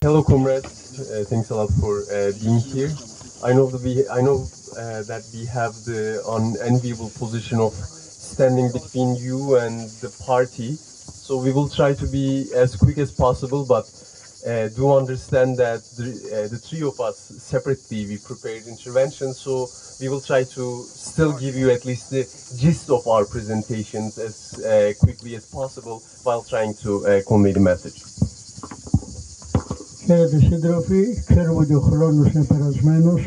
Hello, comrades. Thanks a lot for being here. I know that we have the unenviable position of standing between you and the party. So we will try to be as quick as possible, but do understand that the three of us separately we prepared interventions. So we will try to still give you at least the gist of our presentations as quickly as possible while trying to convey the message. Χαίρετε σύντροφοι, ξέρουμε ότι ο χρόνος είναι περασμένος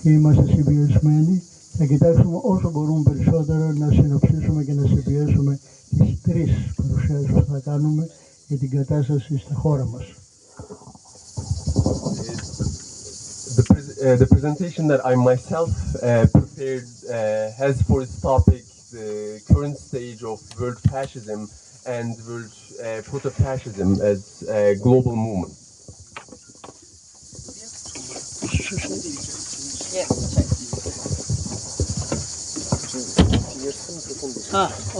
και είμαστε συμπιεσμένοι. Θα κοιτάξουμε όσο μπορούμε περισσότερο να συνοψίσουμε και να συμπιέσουμε τις τρεις παρουσιάσεις που θα κάνουμε για την κατάσταση στη χώρα μας. The presentation that I myself prepared has for its topic the current stage of world fascism and world proto-fascism as a global movement.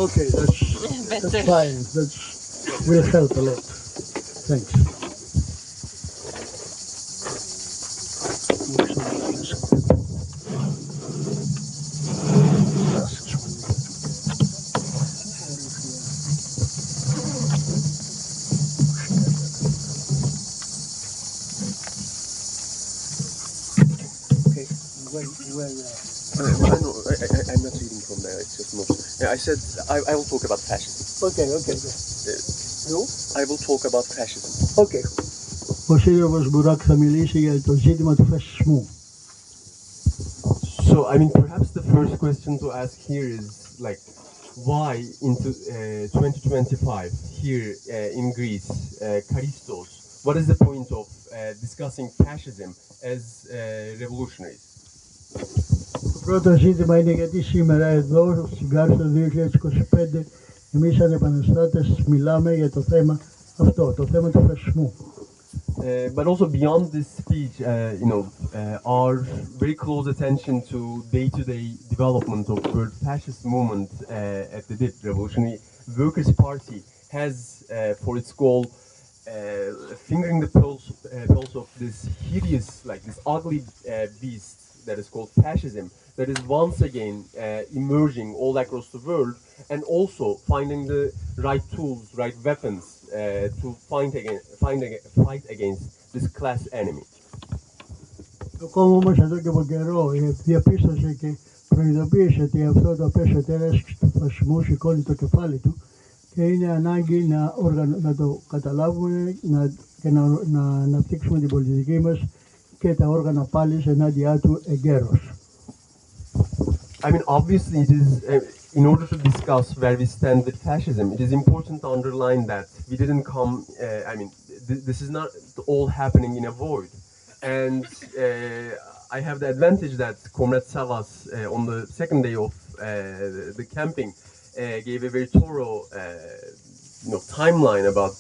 Okay, that's fine. That will help a lot. Thanks. I'm not reading from there, it's just most. I said I will talk about fascism. Okay. I will talk about fascism. Okay. Ο σύντροφος Μπουράκ θα μιλήσει για το ζήτημα του φασισμού. So, perhaps the first question to ask here is, why in 2025 here in Greece, Kárystος, what is the point of discussing fascism as revolutionaries? Το πρώτο ζήτημα είναι γιατί σήμερα εδώ, στην Κάρυστο 2025, εμείς σαν επαναστάτες μιλάμε για το θέμα αυτό, το θέμα του φασισμού. But also beyond this speech, our very close attention to day-to-day development of world fascist movement at the DIP, Revolutionary Workers' Party, has for its goal fingering the pulse of this hideous, this ugly beast that is called fascism, that is once again emerging all across the world, and also finding the right tools, right weapons to fight against this class enemy. Το κόμμα όμως εδώ και από καιρό διαπίστωσε και προειδοποίησε ότι αυτό το απέσιο τέρας του φασισμού σηκώνει το κεφάλι του και είναι ανάγκη να το καταλάβουμε και να αναπτύξουμε την πολιτική μας και τα όργανα πάλης ενάντια του εγκαίρως. Obviously it is, in order to discuss where we stand with fascism, it is important to underline that we didn't come, this is not all happening in a void. And I have the advantage that Comrade Savas, on the second day of the camping, gave a very thorough timeline about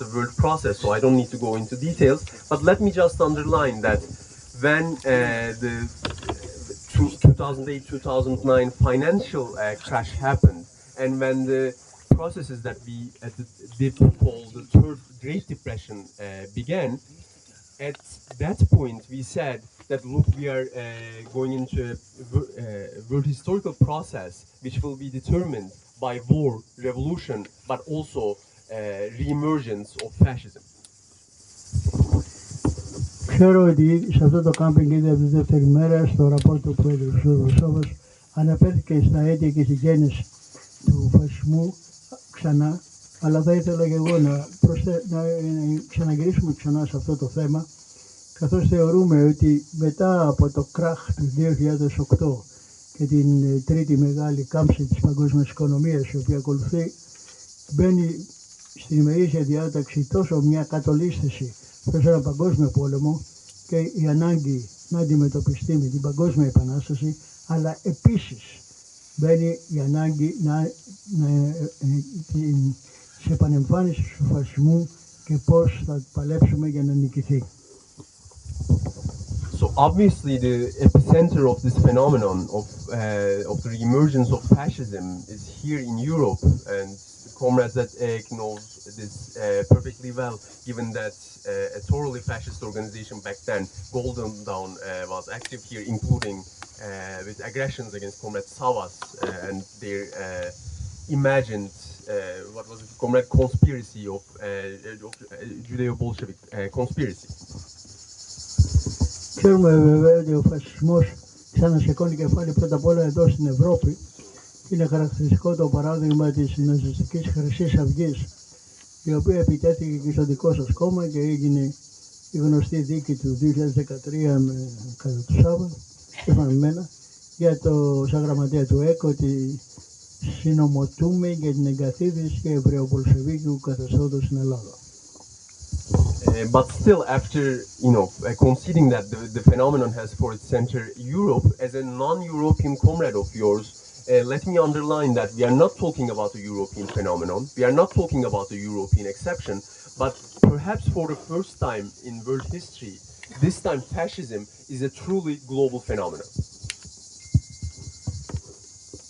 the world process, so I don't need to go into details. But let me just underline that when the 2008-2009 financial crash happened, and when the processes that we at the DIP call the Third Great Depression began, at that point we said that look, we are going into a world historical process which will be determined by war, revolution, but also re-emergence of fascism. Ξέρω ότι σε αυτό το κάμπινγκ ήδη από τη δεύτερη μέρα, στο ραπόρτο που έδωσε ο Ρωσόβας, αναφέρθηκε στα αίτια και στη γέννηση του φασισμού ξανά, αλλά θα ήθελα και εγώ να ξαναγυρίσουμε ξανά σε αυτό το θέμα, καθώς θεωρούμε ότι μετά από το κράχ του 2008 και την τρίτη μεγάλη κάμψη της παγκόσμιας οικονομίας η οποία ακολουθεί, μπαίνει στην ημερήσια διάταξη τόσο μια κατολίσθηση προς ένα παγκόσμιο πόλεμο και η ανάγκη να αντιμετωπιστεί με την παγκόσμια επανάσταση, αλλά επίσης μπαίνει η ανάγκη της επανεμφάνισης του φασισμού και πώς θα παλέψουμε για να νικηθεί. So obviously the epicenter of this phenomenon of the emergence of fascism is here in Europe, and comrades at EK knows this perfectly well, given that a thoroughly fascist organization back then, Golden Dawn, was active here, including with aggressions against Comrade Savas and their imagined, what was it, Comrade conspiracy of Judeo-Bolshevik conspiracy. Ξέρουμε βέβαια ότι ο φασισμός ξανασηκώνει κεφάλι πρώτα απ' όλα εδώ στην Ευρώπη. Είναι χαρακτηριστικό το παράδειγμα της ναζιστικής Χρυσής Αυγής, η οποία επιτέθηκε και στο δικό σας κόμμα και έγινε η γνωστή δίκη του 2013 κατά του Σάββατο, εμένα, για το σαν γραμματέα του ΕΚ ότι συνομωτούμε για την εγκαθίδρυση και εβραιοπολσεβίκου καθεστώτος στην Ελλάδα. But still, after conceding that the phenomenon has for its center Europe, as a non-European comrade of yours, let me underline that we are not talking about a European phenomenon. We are not talking about a European exception, but perhaps for the first time in world history, this time fascism is a truly global phenomenon.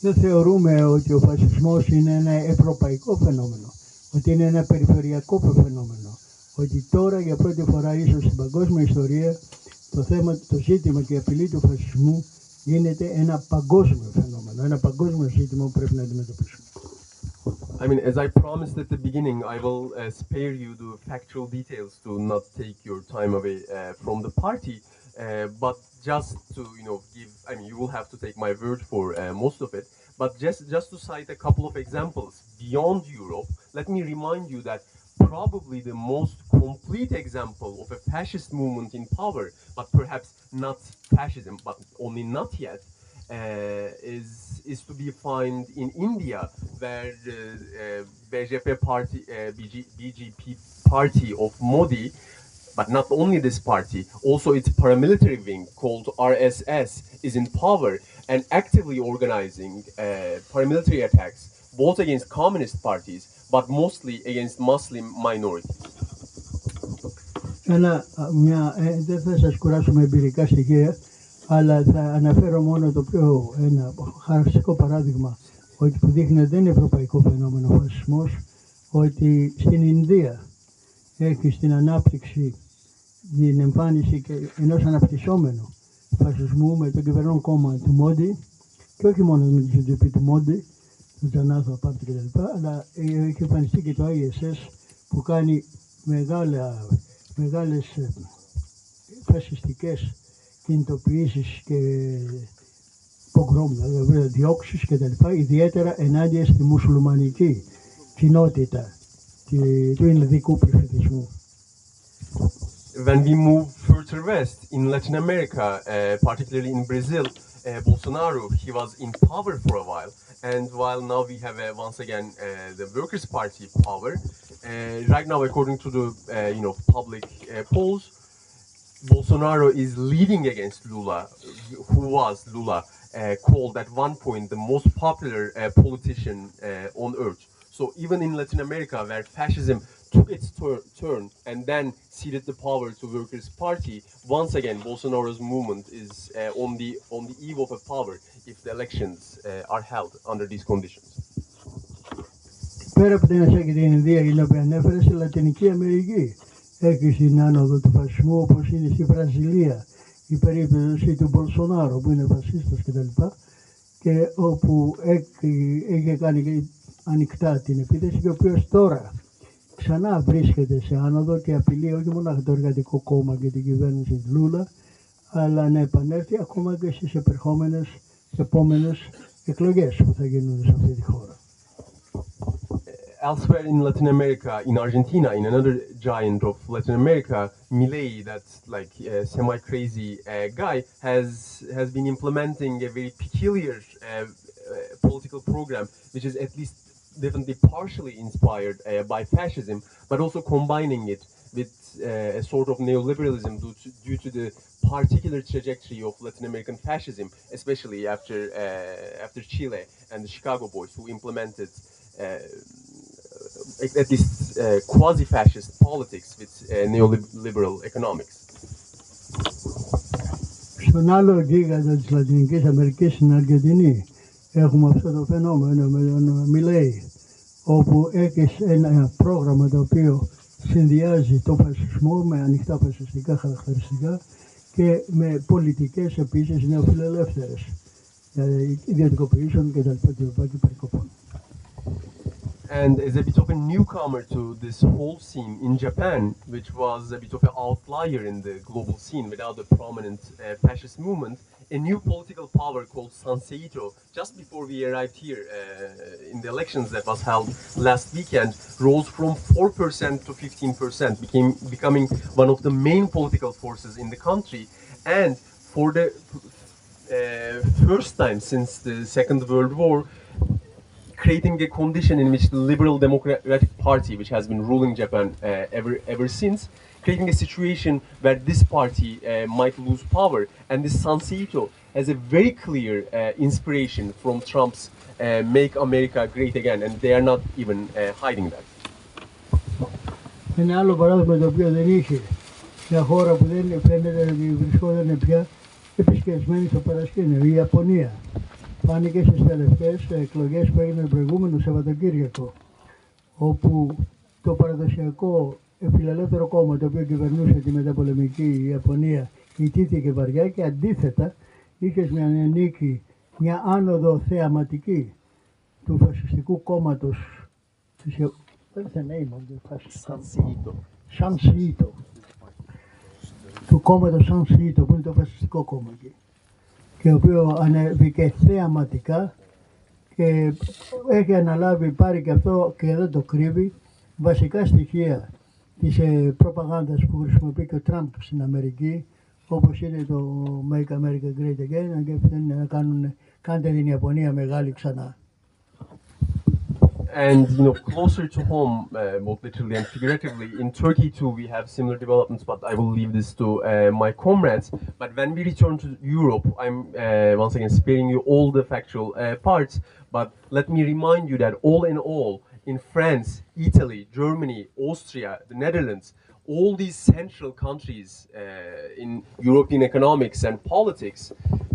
Δεν θεωρούμε ότι ο φασισμός είναι ένα ευρωπαϊκό φαινόμενο, ότι είναι ένα περιφερειακό φαινόμενο, ότι τώρα για πρώτη φορά ίσως στην παγκόσμια ιστορία το ζήτημα και η απειλή του φασισμού γίνεται ένα παγκόσμιο φαινόμενο, ένα παγκόσμιο ζήτημα που πρέπει να αντιμετωπίσουμε. I mean, as I promised at the beginning, I will spare you the factual details to not take your time away from the party, but just to give, I mean, you will have to take my word for most of it, but just to cite a couple of examples beyond Europe, let me remind you that probably the most complete example of a fascist movement in power, but perhaps not fascism, but only not yet, is to be found in India, where the BJP party, BJP party of Modi, but not only this party, also its paramilitary wing called RSS is in power and actively organizing paramilitary attacks both against communist parties, but mostly against Muslim minorities. Δεν θα σας κουράσω με εμπειρικά στοιχεία, αλλά θα αναφέρω μόνο το πιο ένα χαρακτηριστικό παράδειγμα ότι που δείχνει ότι δεν είναι ευρωπαϊκό φαινόμενο ο φασισμός, ότι στην Ινδία έχει στην ανάπτυξη την εμφάνιση ενός αναπτυσσόμενου φασισμού με τον κυβερνών κόμμα του Μόντι και όχι μόνο με τη συντριπή του Μόντι, του Τζανάθο Απάπτη κτλ. Αλλά έχει εμφανιστεί και το ISS που κάνει μεγάλες φασιστικές κινητοποιήσεις και πογκρόμ, δηλαδή διώξεις κτλ. Ιδιαίτερα ενάντια στη μουσουλμανική κοινότητα του Ινδικού πληθυσμού. When we move further west in Latin America, particularly in Brazil, Bolsonaro, he was in power for a while, and while now we have once again the Workers' Party power, right now according to the public polls, Bolsonaro is leading against Lula, who was Lula called at one point the most popular politician on earth. So even in Latin America, where fascism took its turn and then ceded the power to Workers' Party, once again Bolsonaro's movement is on the eve of a power if the elections are held under these conditions. Πέρα από την Ασία και την Ινδία, η οποία ανέφερε, στη Λατινική Αμερική έχει στην άνοδο του φασισμού, όπως είναι στη Βραζιλία η περίπτωση του Μπολσονάρο που είναι φασίστας κτλ. Και όπου είχε κάνει ανοιχτά την επίθεση και ο οποίος τώρα ξανά βρίσκεται σε άνοδο και απειλεί όχι μόνο το εργατικό κόμμα και την κυβέρνηση του Λούλα, αλλά να επανέλθει ακόμα και στις επόμενες εκλογές που θα γίνουν σε αυτή τη χώρα. Elsewhere in Latin America, in Argentina, in another giant of Latin America, Milei, that semi-crazy guy, has been implementing a very peculiar political program, which is at least definitely partially inspired by fascism, but also combining it with a sort of neoliberalism due to the particular trajectory of Latin American fascism, especially after Chile and the Chicago Boys, who implemented at least quasi-fascist politics with neoliberal economics. Στον άλλο γίγαντα της Λατινικής Αμερικής, στην Αργεντινή, έχουμε αυτό το φαινόμενο με τον Μιλέι, όπου έχεις ένα πρόγραμμα το οποίο συνδυάζει τον φασισμό με ανοιχτά φασιστικά χαρακτηριστικά και με πολιτικές επίσης νεοφιλελεύθερες, ιδιωτικοποιήσεων και τα λοιπά και περικοπών. And as a bit of a newcomer to this whole scene in Japan, which was a bit of an outlier in the global scene without a prominent fascist movement, a new political power called Sanseido, just before we arrived here in the elections that was held last weekend, rose from 4% to 15%, becoming one of the main political forces in the country. And for the first time since the Second World War, creating a condition in which the Liberal Democratic Party, which has been ruling Japan ever since, creating a situation where this party might lose power. And this Sanseido has a very clear inspiration from Trump's Make America Great Again, and they are not even hiding that. Ένα άλλο παράδειγμα το οποίο δεν είχε, μια χώρα που δεν φαίνεται ότι βρισκόταν πια επισκεσμένη στο παρασκήνιο, η Ιαπωνία. Φάνηκε στις τελευταίες εκλογές που έγιναν προηγούμενο Σαββατοκύριακο, όπου το παραδοσιακό φιλελεύθερο κόμμα το οποίο κυβερνούσε τη μεταπολεμική Ιαπωνία ιτήθηκε βαριά και αντίθετα είχε μια νίκη, μια άνοδο θεαματική του φασιστικού κόμματος της Sanseido, του κόμματος Sanseido που είναι το φασιστικό κόμμα εκεί, και ο οποίο ανέβηκε θεαματικά και έχει αναλάβει, πάρει και αυτό και δεν το κρύβει, βασικά στοιχεία της προπαγάνδας που χρησιμοποιεί και ο Τραμπ στην Αμερική, όπως είναι το Make America Great Again, και αυτό είναι να κάντε την Ιαπωνία μεγάλη ξανά. And closer to home, both literally and figuratively, in Turkey too we have similar developments, but I will leave this to my comrades. But when we return to Europe, I'm once again sparing you all the factual parts, but let me remind you that all in all, in France, Italy, Germany, Austria, the Netherlands, all these central countries in European economics and politics,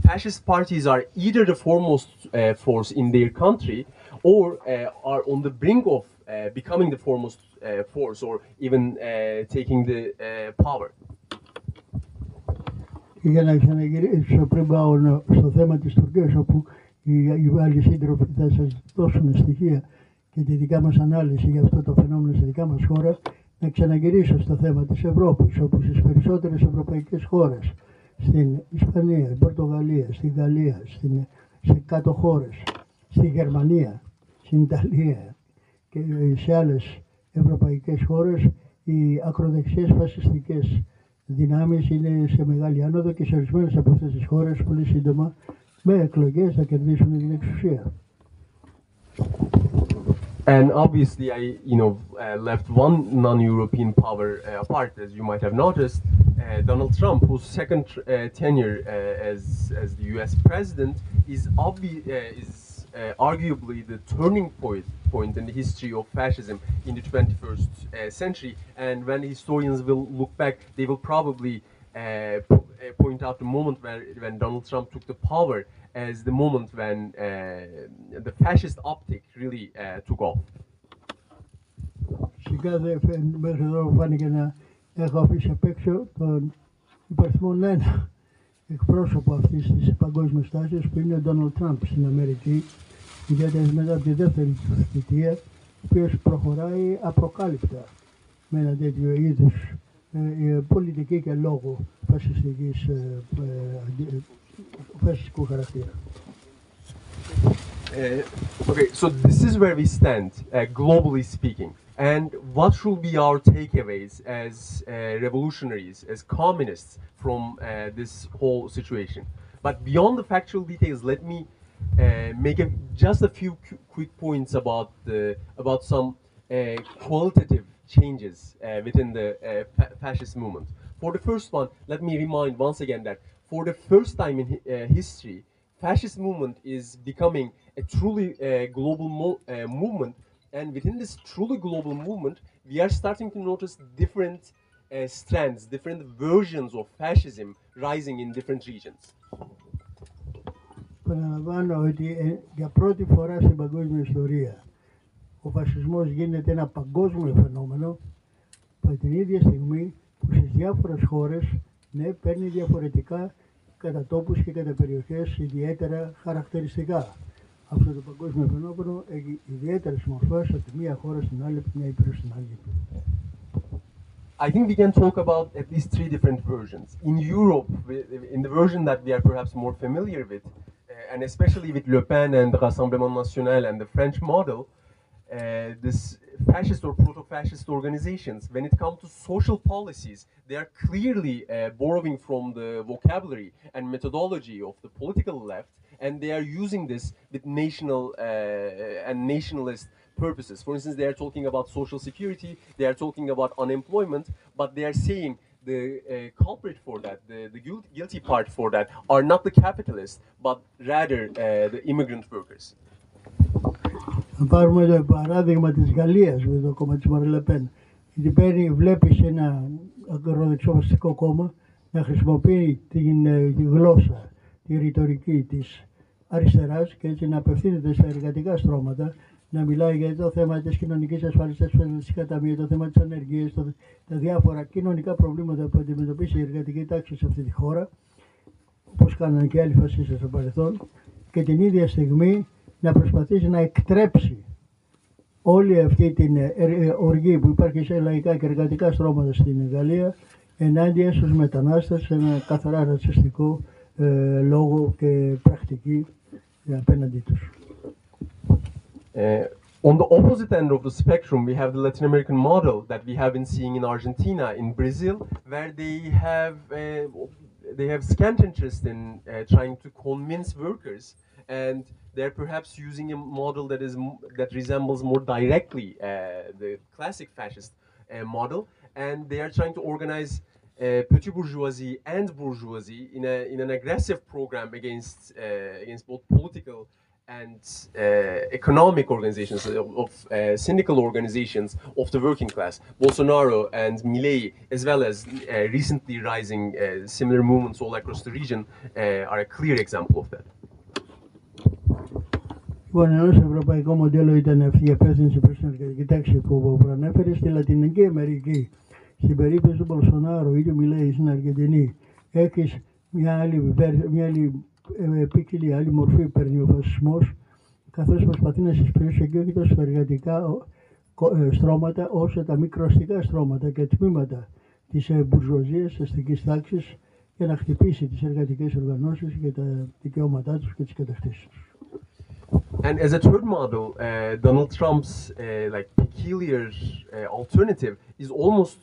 fascist parties are either the foremost force in their country or are on the brink of becoming the foremost force or even taking the power. Για να ξαναγυρίσω πριν πάω στο θέμα της Τουρκίας, όπου οι άλλοι σύντροφοι θα σας δώσουν στοιχεία και τη δικιά μας ανάλυση για αυτό το φαινόμενο στη δικιά μας χώρα, να ξαναγυρίσω στο θέμα της Ευρώπης, όπου στις περισσότερες ευρωπαϊκές χώρες, στην Ισπανία, στην Πορτογαλία, στην Γαλλία, σε κάτω χώρες, στη Γερμανία, στην Ιταλία και σε άλλες ευρωπαϊκές χώρες, οι ακροδεξιές φασιστικές δυνάμεις είναι σε μεγάλη άνοδο και σε ορισμένες από αυτές τις χώρες πολύ σύντομα με εκλογές θα κερδίσουν την εξουσία. And obviously, I left one non-European power apart, as you might have noticed. Donald Trump, whose second tenure as the U.S. president is arguably the turning point in the history of fascism in the 21st century. And when historians will look back, they will probably point out the moment when Donald Trump took the power as the moment when the fascist optic really took off. Φυσικά μέχρι εδώ φάνηκε να έχω αφήσει απ' έξω τον υπαριθμόν ένα εκπρόσωπο αυτής της παγκόσμιας τάσης που είναι ο Ντόναλντ Τραμπ στην Αμερική, ιδιαίτερα μετά από τη δεύτερη του θητεία, ο οποίος προχωράει απροκάλυπτα με ένα τέτοιο είδους πολιτική και λόγο φασιστικού χαρακτήρα. Okay, so this is where we stand, globally speaking. And what should be our takeaways as revolutionaries, as communists from this whole situation? But beyond the factual details, let me make just a few quick points about some qualitative changes within the fascist movement. For the first one, let me remind once again that for the first time in history, fascist movement is becoming a truly global movement, and within this truly global movement, we are starting to notice different strands, different versions of fascism rising in different regions. Παραλαμβάνω ότι για πρώτη φορά στην παγκόσμια ιστορία ο φασισμός γίνεται ένα παγκόσμιο φαινόμενο, από την ίδια στιγμή που στις διάφορες χώρες παίρνει διαφορετικά κατά τόπους και κατά περιοχές ιδιαίτερα χαρακτηριστικά. Αυτό το παγκόσμιο φαινόμενο έχει ιδιαίτερες μορφές από τη μία χώρα στην άλλη, από τη μία ήπειρο στην άλλη. I think we can talk about at least three different versions. In Europe, in the version that we are perhaps more familiar with, and especially with Le Pen and the Rassemblement National and the French model, this fascist or proto-fascist organizations, when it comes to social policies, they are clearly borrowing from the vocabulary and methodology of the political left, and they are using this with national and nationalist purposes. For instance, they are talking about social security, they are talking about unemployment, but they are saying the culprit for that, the guilty part for that, are not the capitalists, but rather the immigrant workers. Να πάρουμε το παράδειγμα της Γαλλίας με το κόμμα της Μαρλεπέν. Γιατί βλέπεις ένα ακροδεξιοβαστικό κόμμα να χρησιμοποιεί τη γλώσσα, τη ρητορική της αριστεράς και έτσι να απευθύνεται στα εργατικά στρώματα, να μιλάει για το θέμα της κοινωνικής ασφάλισης, της ταμεία, το θέμα της ανεργίας, τα διάφορα κοινωνικά προβλήματα που αντιμετωπίζει η εργατική τάξη σε αυτή τη χώρα, όπως κάνανε και άλλοι φασίστες στο παρελθόν, και την ίδια στιγμή να προσπαθήσει να εκτρέψει όλη αυτή την οργή που υπάρχει σε λαϊκά και εργατικά στρώματα στην Γαλλία ενάντια στους μετανάστες σε ένα καθαρά ρατσιστικό λόγο και πρακτική απέναντί τους. On the opposite end of the spectrum, we have the Latin American model that we have been seeing in Argentina, in Brazil, where they have scant interest in trying to convince workers, and they're perhaps using a model that resembles more directly the classic fascist model, and they are trying to organize petit bourgeoisie and bourgeoisie in an aggressive program against both political and economic organizations, of syndical organizations of the working class. Bolsonaro and Milei, as well as recently rising similar movements all across the region, are a clear example of that. Λοιπόν, ενώ στο ευρωπαϊκό μοντέλο ήταν αυτή η απεύθυνση προς την εργατική τάξη που προανέφερε, στη Λατινική Αμερική, στην περίπτωση του Μπολσονάρου ή του Μιλέη στην Αργεντινή, έχεις μια άλλη επίκυλη, άλλη μορφή παίρνει ο φασισμός, καθώς προσπαθεί να συσπηρώσει και όχι τόσο τα εργατικά στρώματα, όσο τα μικροαστικά στρώματα και τμήματα της μπουρζουαζίας, της αστικής τάξης, για να χτυπήσει τις εργατικές οργανώσεις για τα δικαιώματά τους και τις κατακτήσεις τους. And as a third model, Donald Trump's peculiar alternative is almost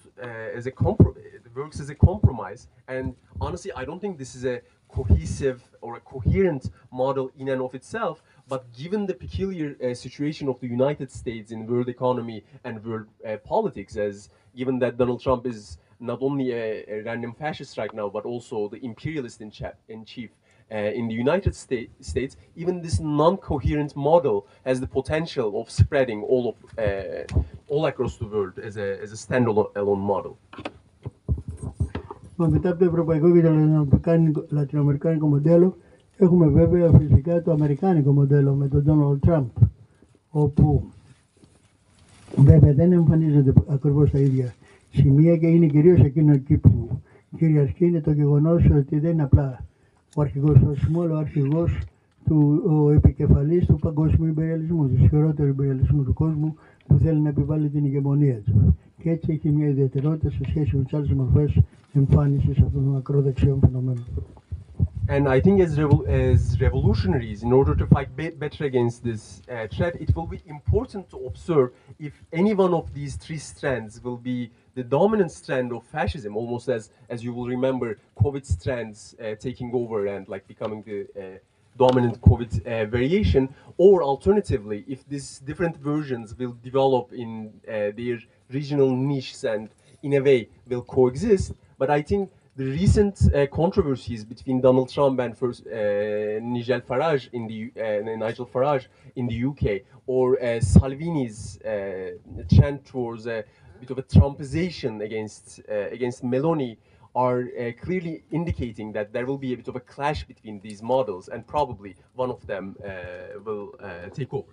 works as a compromise. And honestly, I don't think this is a cohesive or a coherent model in and of itself. But given the peculiar situation of the United States in world economy and world politics, as given that Donald Trump is not only a random fascist right now, but also the imperialist in chief. In the United States, even this non-coherent model has the potential of spreading all across the world as a standalone model. Μετά από το ευρωπαϊκό και το λατινοαμερικάνικο μοντέλο, έχουμε βέβαια φυσικά το αμερικάνικο μοντέλο με τον Donald Trump, όπου βέβαια δεν εμφανίζονται ακριβώς τα ίδια σημεία και είναι κυρίως εκείνο εκεί που κυριαρχεί είναι το γεγονός ότι δεν είναι απλά ο αρχηγός του φασισμού, αλλά ο αρχηγός ο επικεφαλής του παγκόσμιου υπεριαλισμού, του ισχυρότερου υπεριαλισμού του κόσμου, που θέλει να επιβάλλει την ηγεμονία του. Και έτσι έχει μια ιδιαιτερότητα σε σχέση με τις άλλες μορφές εμφάνισης αυτών των ακροδεξιών φαινομένων. And I think as revolutionaries, in order to fight better against this threat, it will be important to observe if any one of these three strands will be the dominant strand of fascism, almost as you will remember, COVID strands taking over and becoming the dominant COVID variation, or alternatively, if these different versions will develop in their regional niches and in a way will coexist. But I think the recent controversies between Donald Trump and Nigel Farage Nigel Farage in the UK, or Salvini's trend towards a bit of a Trumpization against Meloni, are clearly indicating that there will be a bit of a clash between these models, and probably one of them will take over.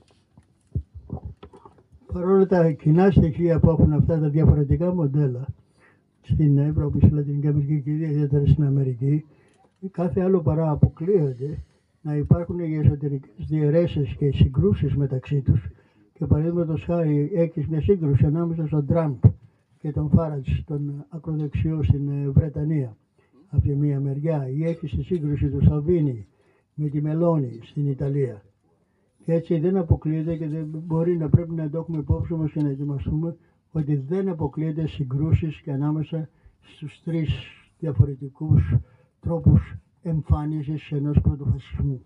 Παρόλα τα κοινά στοιχεία που έχουν αυτά τα διαφορετικά μοντέλα στην Ευρώπη, στη Λατινική Αμερική και ιδιαίτερα στην Αμερική, κάθε άλλο παρά αποκλείονται να υπάρχουν οι εσωτερικές διαιρέσεις και συγκρούσεις μεταξύ τους. Και παραδείγματος χάρη, έχεις μια σύγκρουση ανάμεσα στον Τραμπ και τον Φάραντζ, τον ακροδεξιό στην Βρετανία, από τη μία μεριά, ή έχεις τη σύγκρουση του Σαλβίνι με τη Μελώνη στην Ιταλία. Και έτσι δεν αποκλείεται και δεν μπορεί να πρέπει να το έχουμε υπόψη μας και να ετοιμαστούμε ότι δεν αποκλείεται συγκρούσεις και ανάμεσα στους τρεις διαφορετικούς τρόπους εμφάνισης ενός πρωτοφασισμού.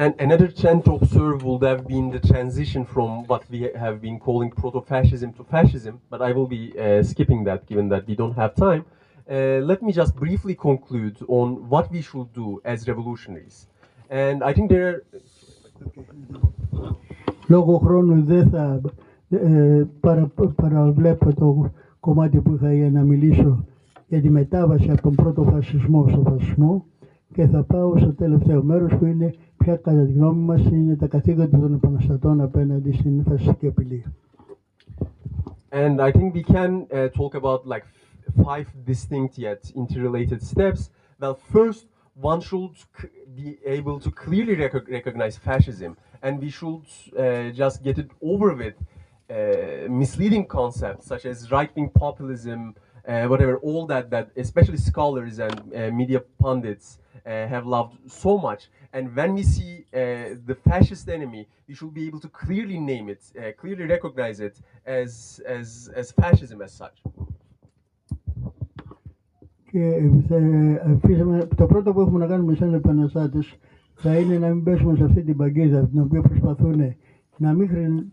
And another trend to observe would have been the transition from what we have been calling proto-fascism to fascism, but I will be skipping that given that we don't have time. Let me just briefly conclude on what we should do as revolutionaries. And I think there are... Λόγω χρόνου δεν θα παραβλέπω το κομμάτι που είχα για να μιλήσω για τη μετάβαση από τον πρώτο φασισμό στο φασισμό και θα πάω στο τελευταίο μέρος που είναι ποια κατά τη γνώμη μας είναι τα καθήκοντα των επαναστατών απέναντι στην φασιστική απειλή. And I think we can talk about like 5 distinct yet interrelated steps. Well, first, one should be able to clearly recognize fascism, and we should just get it over with misleading concepts such as right-wing populism, whatever, all that especially scholars and media pundits have loved so much. And when we see the fascist enemy, we should be able to clearly name it, clearly recognize it as fascism as such. Και το πρώτο που έχουμε να κάνουμε σαν επαναστάτες θα είναι να μην πέσουμε σε αυτή την παγίδα την οποία προσπαθούν να μην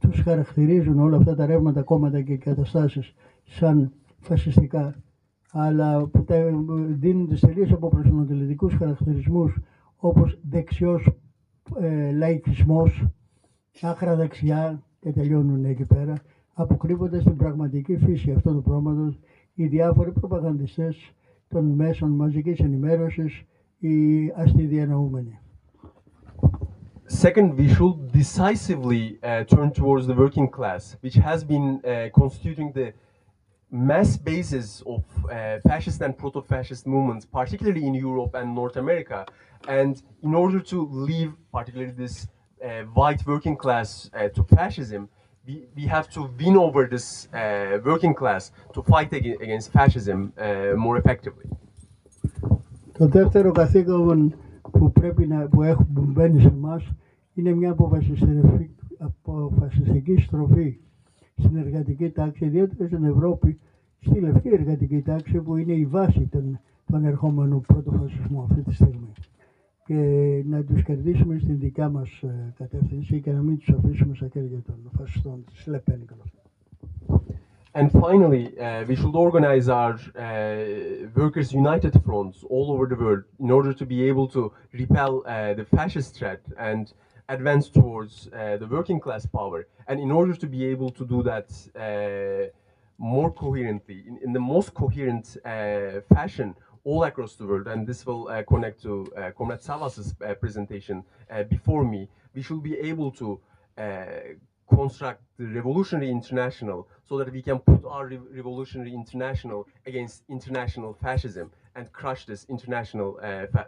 τους χαρακτηρίζουν όλα αυτά τα ρεύματα, κόμματα και καταστάσεις σαν φασιστικά, αλλά που δίνουν τις τελείως αποπροσανατολιστικούς χαρακτηρισμούς όπως δεξιός λαϊκισμός, άκρα δεξιά και τελειώνουν εκεί πέρα, αποκρύβοντας την πραγματική φύση αυτού του πράγματος οι διάφοροι προπαγανδιστές των μέσων μαζικής ενημέρωσης, οι αστιδιανοούμενοι. Second, we should decisively turn towards the working class, which has been constituting the mass basis of fascist and proto-fascist movements, particularly in Europe and North America. And in order to leave particularly this white working class to fascism, we have to win over this working class to fight against fascism more effectively. Το δεύτερο καθήκον που πρέπει που μπαίνει σε εμάς είναι μια αποφασιστική στροφή στην εργατική τάξη, ιδιαίτερα στην Ευρώπη, στη λευκή εργατική τάξη που είναι η βάση των ερχόμενων πρωτοφασισμού αυτή τη στιγμή. Και να τους κερδίσουμε στην δικιά μας κατεύθυνση και να μην τους αφήσουμε στα χέρια των φασιστών της Λεπένικων. And finally, we should organize our workers' united fronts all over the world in order to be able to repel the fascist threat and advance towards the working class power. And in order to be able to do that more coherently, in the most coherent fashion, all across the world, and this will connect to Comrade Savas's presentation before me, we should be able to construct the revolutionary international so that we can put our revolutionary international against international fascism and crush this international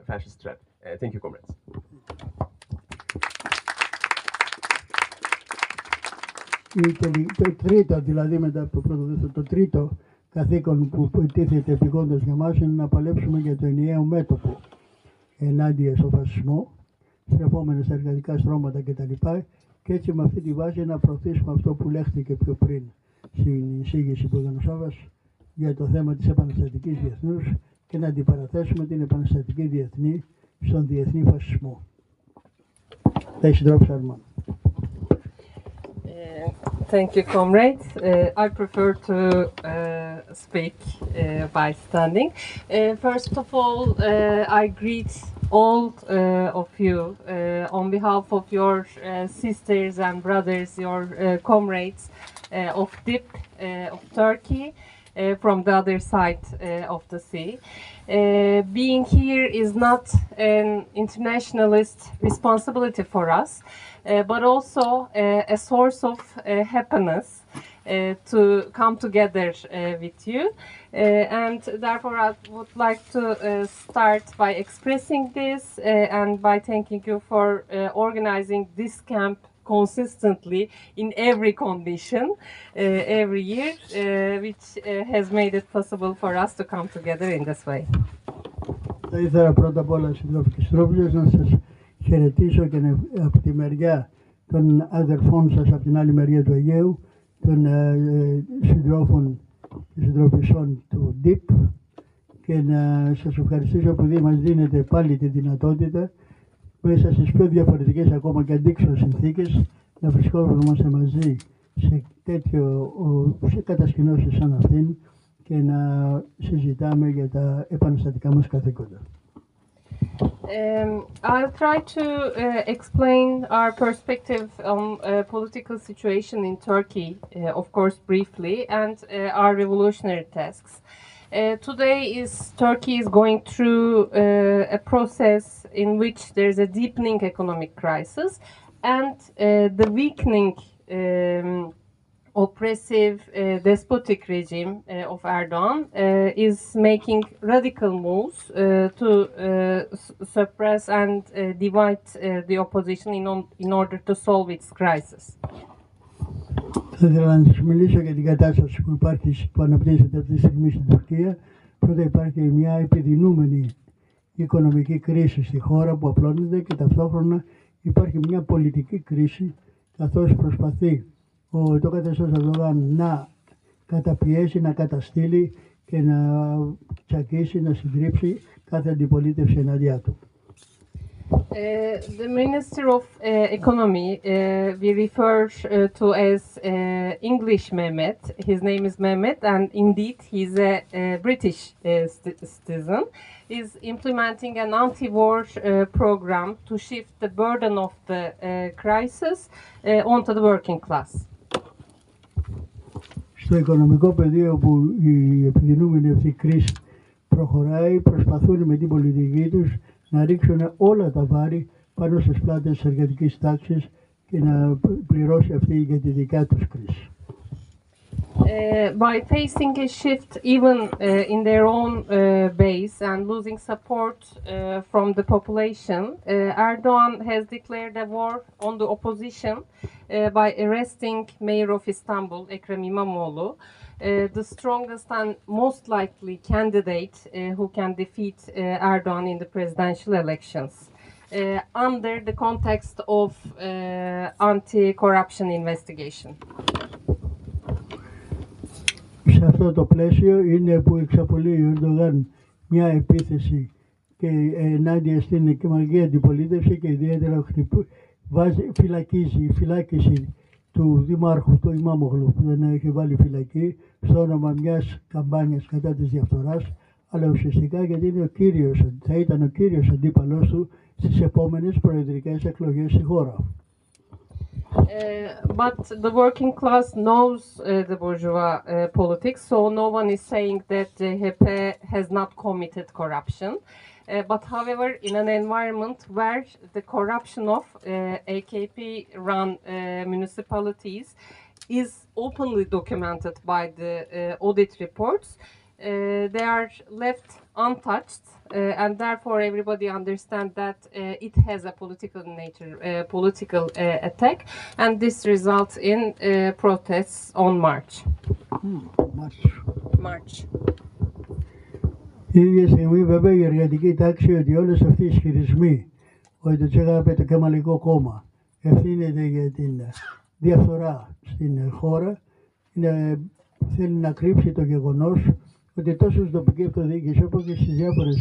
fascist threat. Thank you, comrades. Το τρίτο, δηλαδή μετά από το πρώτο, το τρίτο καθήκον που τίθεται επιγόντως για μας είναι να παλέψουμε για το ενιαίο μέτωπο ενάντια στο φασισμό, στρεφόμενα στα εργατικά στρώματα κτλ. Και έτσι με αυτή τη βάση να προωθήσουμε αυτό που λέχθηκε πιο πριν στην εισήγηση που έκανε ο Σάββας για το θέμα της επαναστατικής διεθνούς και να αντιπαραθέσουμε την επαναστατική διεθνή στον διεθνή φασισμό. Θα συντρόψει Αρμάν. Thank you, comrades. I prefer to speak by standing. First of all, I greet all of you on behalf of your sisters and brothers, your comrades of DIP of Turkey. from the other side of the sea. Being here is not an internationalist responsibility for us, but also a source of happiness to come together with you. And therefore I would like to start by expressing this and by thanking you for organizing this camp consistently in every condition every year, which has made it possible for us to come together in this way. Θα ήθελα πρώτα απ' όλα, συντρόφοι και συντρόφισσες, να σας χαιρετήσω και από τη μεριά των αδερφών σας από την άλλη μεριά του Αιγαίου, των συντρόφων και συντροφισσών του ΔΙΠ, και να σας ευχαριστήσω που μας δίνετε πάλι τη δυνατότητα μέσα στις πιο διαφορετικές ακόμα και αντίξωες συνθήκες να βρισκόμαστε μαζί σε κατασκηνώσεις σαν αυτήν και να συζητάμε για τα επαναστατικά μας καθήκοντα. I'll try to explain our perspective on political situation in Turkey, of course briefly, and our revolutionary tasks. Today Turkey is going through a process in which there is a deepening economic crisis, and the weakening oppressive despotic regime of Erdogan is making radical moves to suppress and divide the opposition in order to solve its crisis. Θα ήθελα να σας μιλήσω για την κατάσταση που αναπτύσσεται αυτή τη στιγμή στην Τουρκία. Πρώτα υπάρχει μια επιδεινούμενη οικονομική κρίση στη χώρα που απλώνεται και ταυτόχρονα υπάρχει μια πολιτική κρίση, καθώς προσπαθεί το καθεστώς Ερντογάν να καταπιέσει, να καταστήλει και να τσακίσει, να συντρίψει κάθε αντιπολίτευση εναντιά του. The Minister of Economy we refer to as English Mehmet. His name is Mehmet, and indeed he's a British citizen. Is implementing an anti-war program to shift the burden of the crisis onto the working class. Στο οικονομικό πεδίο που η επιδεινούμενη αυτή κρίση προχωράει, προσπαθούν με την πολιτική τους να ρίξουν όλα τα βάρη πάνω στις πλάτες της εργατικής τάξης και να πληρώσει αυτή για τη δικιά τους κρίση. By facing a shift even in their own base and losing support from the population, Erdogan has declared a war on the opposition by arresting Mayor of Istanbul, Ekrem İmamoğlu, the strongest and most likely candidate who can defeat Erdogan in the presidential elections, under the context of anti-corruption investigation. Σε αυτό το πλαίσιο είναι που εξαπολύει ο Ερντογάν μια επίθεση και ενάντια στην εκκληματική αντιπολίτευση και ιδιαίτερα φυλακίζει η φυλάκιση του Δημάρχου του Ιμάμογλου που δεν έχει βάλει φυλακή στο όνομα μιας καμπάνιας κατά της διαφθοράς, αλλά ουσιαστικά γιατί είναι θα ήταν ο κύριος αντίπαλος του στις επόμενες προεδρικές εκλογές στη χώρα. But the working class knows the bourgeois politics, so no one is saying that the HDP has not committed corruption. But however, in an environment where the corruption of AKP-run municipalities is openly documented by the audit reports, they are left untouched, and therefore everybody understands that it has a political nature, political attack, and this results in protests on March. March. Η ίδια στιγμή βέβαια η εργατική τάξη ότι όλες αυτοί οι ισχυρισμοί ότι το ΤΣΕΓΑΠ, το Κεμαλικό Κόμμα, ευθύνεται για την διαφθορά στην χώρα, θέλει να κρύψει το γεγονός ότι τόσο στην τοπική αυτοδιοίκηση όπως και στις διάφορες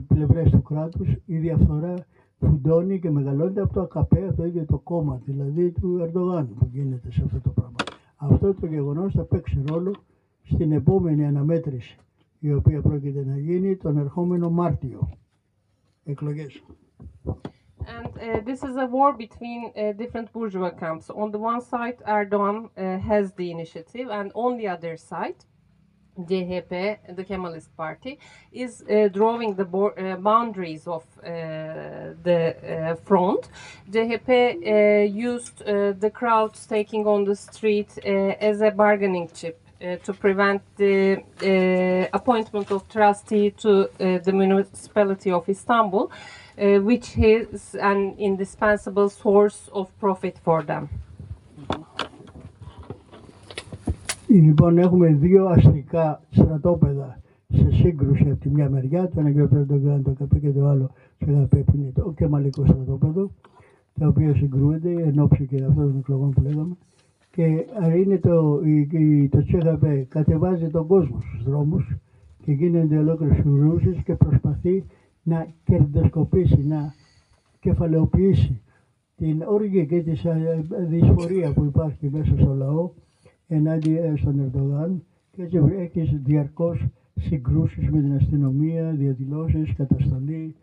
πλευρές του κράτους η διαφθορά φουντώνει και μεγαλώνεται από το ΑΚΠ, από το ίδιο το κόμμα δηλαδή του Ερντογάν που γίνεται σε αυτό το πράγμα. Αυτό το γεγονός θα παίξει ρόλο στην επόμενη αναμέτρηση η οποία πρόκειται να γίνει τον ερχόμενο Μάρτιο. Εκλογές. And this is a war between different bourgeois camps. On the one side, Erdogan has the initiative, and on the other side, CHP, the Kemalist Party, is drawing the boundaries of the front. CHP used the crowds taking on the street as a bargaining chip to prevent the appointment of trustee to the municipality of Istanbul, which is an indispensable source of profit for them. Λοιπόν, έχουμε δύο αστικά στρατόπεδα σε σύγκρουση από τη μια μεριά, το ένα και το ΚΠ και το άλλο ΚΠ που είναι το κεμαλικό στρατόπεδο, τα οποία συγκρούονται εν ώψη και αυτών των εκλογών που λέγαμε. Και είναι το ЧΧΠ κατεβάζει τον κόσμο στους δρόμους και γίνονται ολόκληρες συγκρούσεις και προσπαθεί να κερδοσκοπήσει, να κεφαλαιοποιήσει την όργια και τη δυσφορία που υπάρχει μέσα στο λαό ενάντια στον Ερντογάν και έτσι έχει διαρκώς συγκρούσεις με την αστυνομία, διαδηλώσεις, καταστολή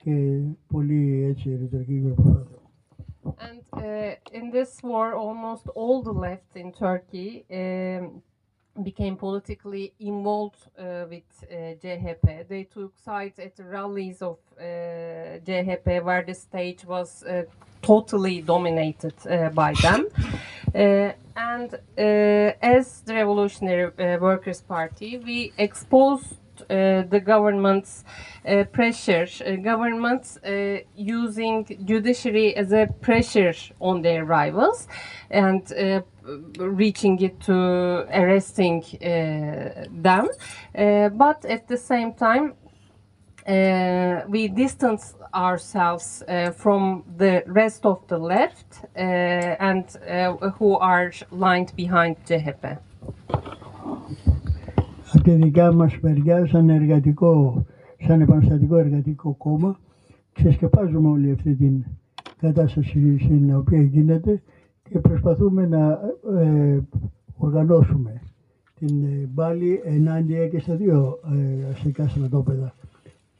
και πολύ έτσι ρητορική γραφή. And in this war, almost all the left in Turkey became politically involved with CHP. They took sides at the rallies of CHP, where the stage was totally dominated by them. And as the Revolutionary Workers' Party, we exposed the government's pressure, governments using judiciary as a pressure on their rivals and reaching it to arresting them. But at the same time, we distance ourselves from the rest of the left and who are lined behind CHP. Από τη δικιά μας μεριά, σαν επαναστατικό εργατικό κόμμα, ξεσκεπάζουμε όλη αυτή την κατάσταση στην οποία γίνεται και προσπαθούμε να οργανώσουμε την πάλη ενάντια και στα δύο αστικά στρατόπεδα.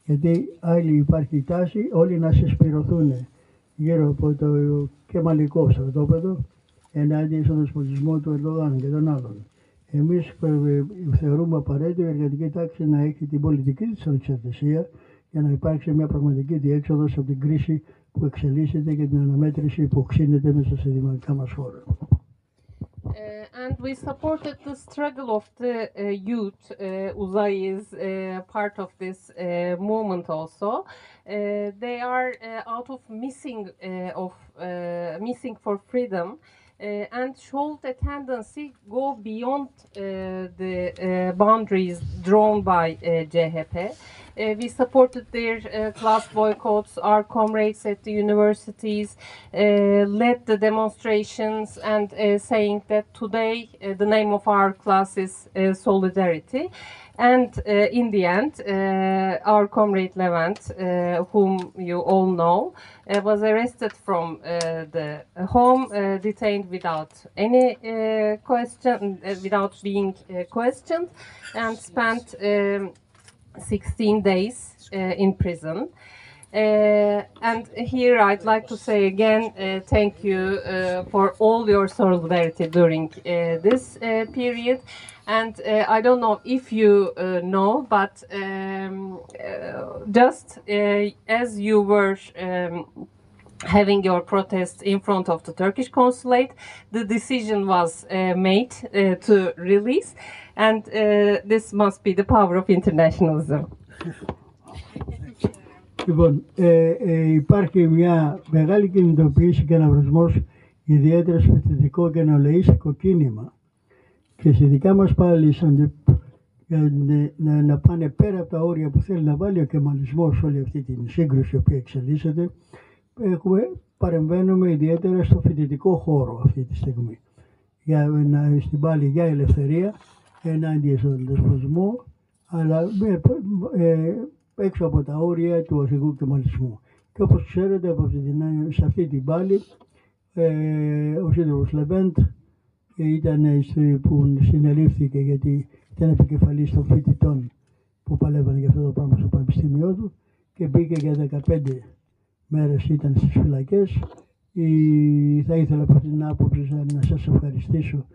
Γιατί άλλη υπάρχει η τάση όλοι να συσπηρωθούν γύρω από το κεμαλικό στρατόπεδο ενάντια στον δεσποτισμό του Ερντογάν και των άλλων. Εμείς θεωρούμε απαραίτητο η εργατική τάξη να έχει την πολιτική της ανεξαρτησία για να υπάρξει μια πραγματική διέξοδος από την κρίση που εξελίσσεται και την αναμέτρηση που οξύνεται μέσα στη δημοκρατικά μας χώρα. And we supported the struggle of the youth. Uzay is part of this movement also. They are out of missing for freedom. And showed a tendency go beyond the boundaries drawn by CHP. We supported their class boycotts. Our comrades at the universities led the demonstrations and saying that today the name of our class is solidarity. And in the end, our comrade Levent, whom you all know, was arrested from the home, detained without any question, without being questioned, and spent 16 days in prison. And here I'd like to say again, thank you for all your solidarity during this period. And I don't know if you know, but just as you were having your protest in front of the Turkish consulate, the decision was made to release, and this must be the power of internationalism. Λοιπόν, υπάρχει μια μεγάλη κινητοποίηση και αναβρασμός ιδιαίτερα στο θετικό και νεολαίστικο κίνημα και στη δικά μας πάλι να πάνε πέρα από τα όρια που θέλει να βάλει ο κεμαλισμός όλη αυτή την σύγκρουση η οποία εξελίσσεται. Παρεμβαίνουμε ιδιαίτερα στο φοιτητικό χώρο αυτή τη στιγμή στην πάλη για ελευθερία ενάντια στον δεσποτισμό, αλλά έξω από τα όρια του αρχικού κεμαλισμού. Και όπως ξέρετε, σε αυτή την πάλη ο σύντροφος Λεβέντ ήταν που συνελήφθηκε γιατί ήταν επικεφαλής των φοιτητών που παλεύανε για αυτό το πράγμα στο πανεπιστήμιό του και μπήκε για 15 μέρες ήταν στις φυλακές. Θα ήθελα από την άποψη να σας ευχαριστήσω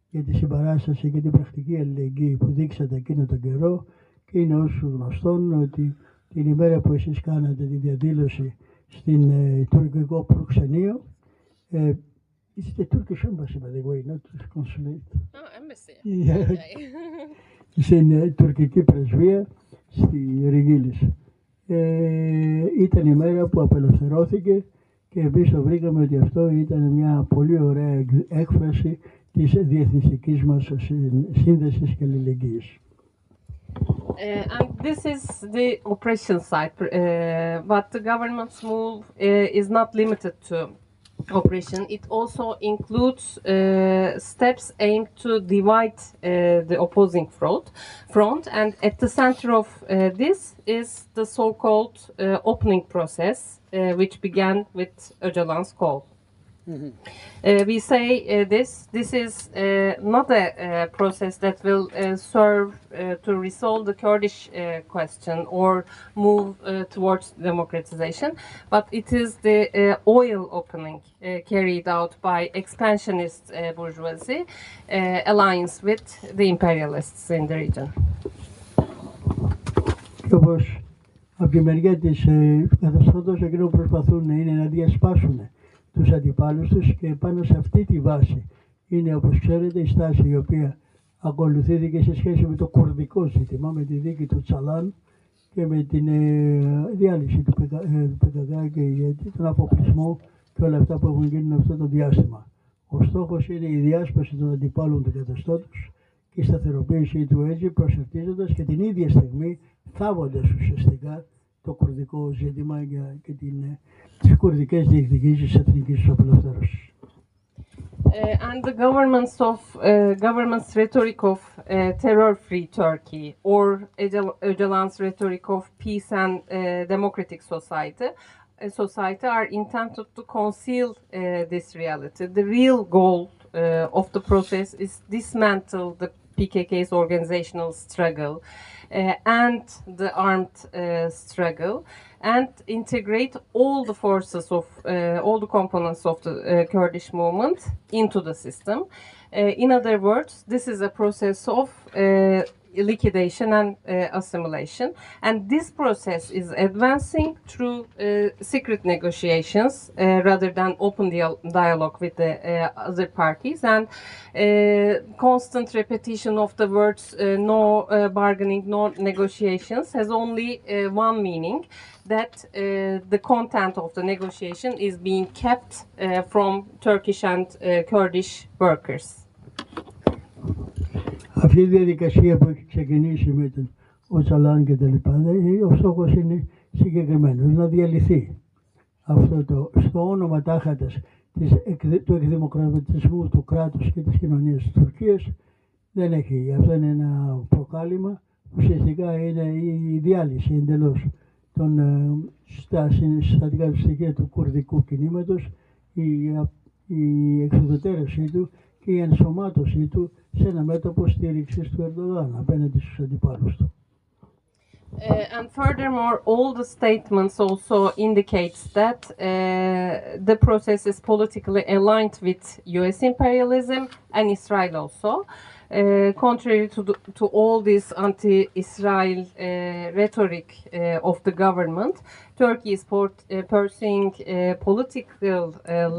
για τη συμπαράσταση και την πρακτική αλληλεγγύη που δείξατε εκείνο τον καιρό, και είναι όσο γνωστόν ότι την ημέρα που εσείς κάνατε τη διαδήλωση στην τουρκικό προξενείο, it's the Turkish embassy, by the way, not the consulate. Oh, embassy. Yeah. Στην τουρκική πρεσβεία στη Ριγίλης. Ήταν η μέρα που απελευθερώθηκε και εμείς το βρήκαμε ότι αυτό ήταν μια πολύ ωραία έκφραση της διεθνιστικής μας σύνδεσης και αλληλεγγύης. And this is the operation side, but the government's move is not limited to operation. It also includes steps aimed to divide the opposing front, and at the center of this is the so-called opening process, which began with Öcalan's call. We say this is not a process that will serve to resolve the Kurdish question or move towards democratization, but it is the oil opening carried out by expansionist bourgeoisie alliance with the imperialists in the region. Όπως από τη μεριά της καθεστώτος, εκείνο που προσπαθούν είναι να διασπάσουν τους αντιπάλους τους, και πάνω σε αυτή τη βάση είναι, όπως ξέρετε, η στάση η οποία ακολουθήθηκε σε σχέση με το κουρδικό ζήτημα, με τη δίκη του Τσαλάν και με την διάλυση του ΠΚΚ και τον αποκλεισμό και όλα αυτά που έχουν γίνει αυτό το διάστημα. Ο στόχος είναι η διάσπαση των αντιπάλων του καθεστώτος και η σταθεροποίηση του έτσι, προσευχίζοντας και την ίδια στιγμή θάβοντας ουσιαστικά το κουρδικό ζήτημα και τις κουρδικές διεκδικήσεις της εθνικής τους απελευθέρωσης. And the government's rhetoric of terror-free Turkey or Öcalan's rhetoric of peace and democratic society are intended to conceal this reality. The real goal of the process is dismantle the PKK's organizational struggle and the armed struggle, and integrate all the forces of all the components of the Kurdish movement into the system. In other words, this is a process of liquidation and assimilation, and this process is advancing through secret negotiations rather than open dialogue with the other parties, and constant repetition of the words no bargaining, no negotiations has only one meaning, that the content of the negotiation is being kept from Turkish and Kurdish workers. Αυτή η διαδικασία που έχει ξεκινήσει με τον Οτσαλάν και τα λοιπά, ο στόχος είναι συγκεκριμένος, να διαλυθεί αυτό στο όνομα τάχατας του εκδημοκρατισμού του κράτους και της κοινωνίας της Τουρκίας. Δεν έχει, αυτό είναι ένα προκάλημα, ουσιαστικά είναι η διάλυση εντελώς στα συστατικά στοιχεία του κουρδικού κινήματος, η εξουδετερώσή του και η ενσωμάτωσή του σε ένα μέτωπο στήριξης του Ερντογάν απέναντι στους αντιπάλους του. And furthermore, all the statements also indicates that the process is politically aligned with US imperialism and Israel also. Contrary to all this anti-Israel rhetoric of the government, Turkey is pursuing a political